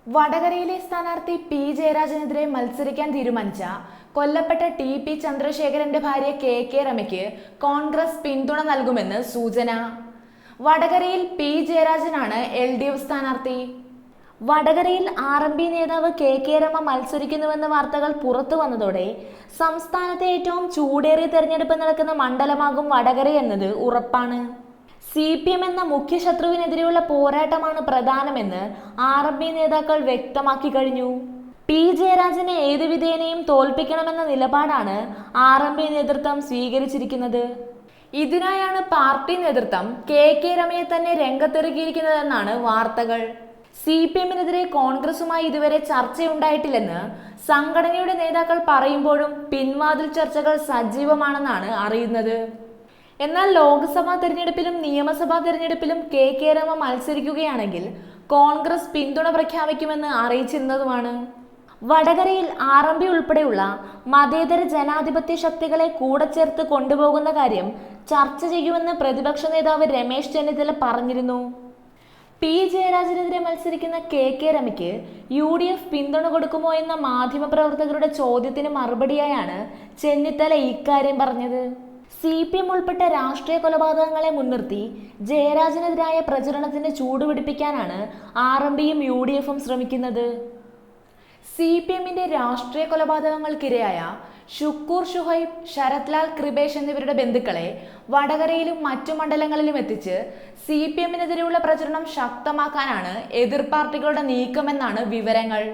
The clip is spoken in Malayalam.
വടകരയിലെ സ്ഥാനാർത്ഥി പി ജയരാജനെതിരെ മത്സരിക്കാൻ തീരുമാനിച്ച കൊല്ലപ്പെട്ട ടി ചന്ദ്രശേഖരന്റെ ഭാര്യ കെ രമയ്ക്ക് കോൺഗ്രസ് പിന്തുണ നൽകുമെന്ന് സൂചന. വടകരയിൽ പി ജയരാജനാണ് LDF സ്ഥാനാർത്ഥി. വടകരയിൽ RMP നേതാവ് കെ രമ മത്സരിക്കുന്നുവെന്ന വാർത്തകൾ പുറത്തു വന്നതോടെ സംസ്ഥാനത്തെ ഏറ്റവും ചൂടേറിയ തെരഞ്ഞെടുപ്പ് നടക്കുന്ന മണ്ഡലമാകും വടകര എന്നത് ഉറപ്പാണ്. CPM എന്ന മുഖ്യ ശത്രുവിനെതിരെയുള്ള പോരാട്ടമാണ് പ്രധാനമെന്ന് RMP നേതാക്കൾ വ്യക്തമാക്കി കഴിഞ്ഞു. പി ജയരാജനെ ഏതു വിധേനയും തോൽപ്പിക്കണമെന്ന നിലപാടാണ് RMP നേതൃത്വം സ്വീകരിച്ചിരിക്കുന്നത്. ഇതിനായാണ് പാർട്ടി നേതൃത്വം കെ രമയെ തന്നെ രംഗത്തിറക്കിയിരിക്കുന്നതെന്നാണ് വാർത്തകൾ. CPMനെതിരെ കോൺഗ്രസുമായി ഇതുവരെ ചർച്ചയുണ്ടായിട്ടില്ലെന്ന് സംഘടനയുടെ നേതാക്കൾ പറയുമ്പോഴും പിൻവാതിൽ ചർച്ചകൾ സജീവമാണെന്നാണ് അറിയുന്നത്. എന്നാൽ ലോക്സഭാ തെരഞ്ഞെടുപ്പിലും നിയമസഭാ തെരഞ്ഞെടുപ്പിലും കെ രമ മത്സരിക്കുകയാണെങ്കിൽ കോൺഗ്രസ് പിന്തുണ പ്രഖ്യാപിക്കുമെന്ന് അറിയിച്ചിരുന്നതുമാണ്. വടകരയിൽ RMP ഉൾപ്പെടെയുള്ള മതേതര ജനാധിപത്യ ശക്തികളെ കൂടെ ചേർത്ത് കൊണ്ടുപോകുന്ന കാര്യം ചർച്ച ചെയ്യുമെന്ന് പ്രതിപക്ഷ നേതാവ് രമേശ് ചെന്നിത്തല പറഞ്ഞിരുന്നു. പി ജയരാജനെതിരെ മത്സരിക്കുന്ന കെ രമയ്ക്ക് UDF പിന്തുണ കൊടുക്കുമോ എന്ന മാധ്യമപ്രവർത്തകരുടെ ചോദ്യത്തിന് മറുപടിയായാണ് ചെന്നിത്തല ഇക്കാര്യം പറഞ്ഞത്. CPM ഉൾപ്പെട്ട രാഷ്ട്രീയ കൊലപാതകങ്ങളെ മുൻനിർത്തി ജയരാജനെതിരായ പ്രചരണത്തിന് ചൂടുപിടിപ്പിക്കാനാണ് RMPയും UDFും ശ്രമിക്കുന്നത്. CPMന്റെ രാഷ്ട്രീയ കൊലപാതകങ്ങൾക്കിരയായ ഷുക്കൂർ ഷുഹൈബ്, ശരത് ലാൽ കൃപേഷ് എന്നിവരുടെ ബന്ധുക്കളെ വടകരയിലും മറ്റു മണ്ഡലങ്ങളിലും എത്തിച്ച് CPMനെതിരെയുള്ള പ്രചരണം ശക്തമാക്കാനാണ് എതിർ പാർട്ടികളുടെ നീക്കമെന്നാണ് വിവരങ്ങൾ.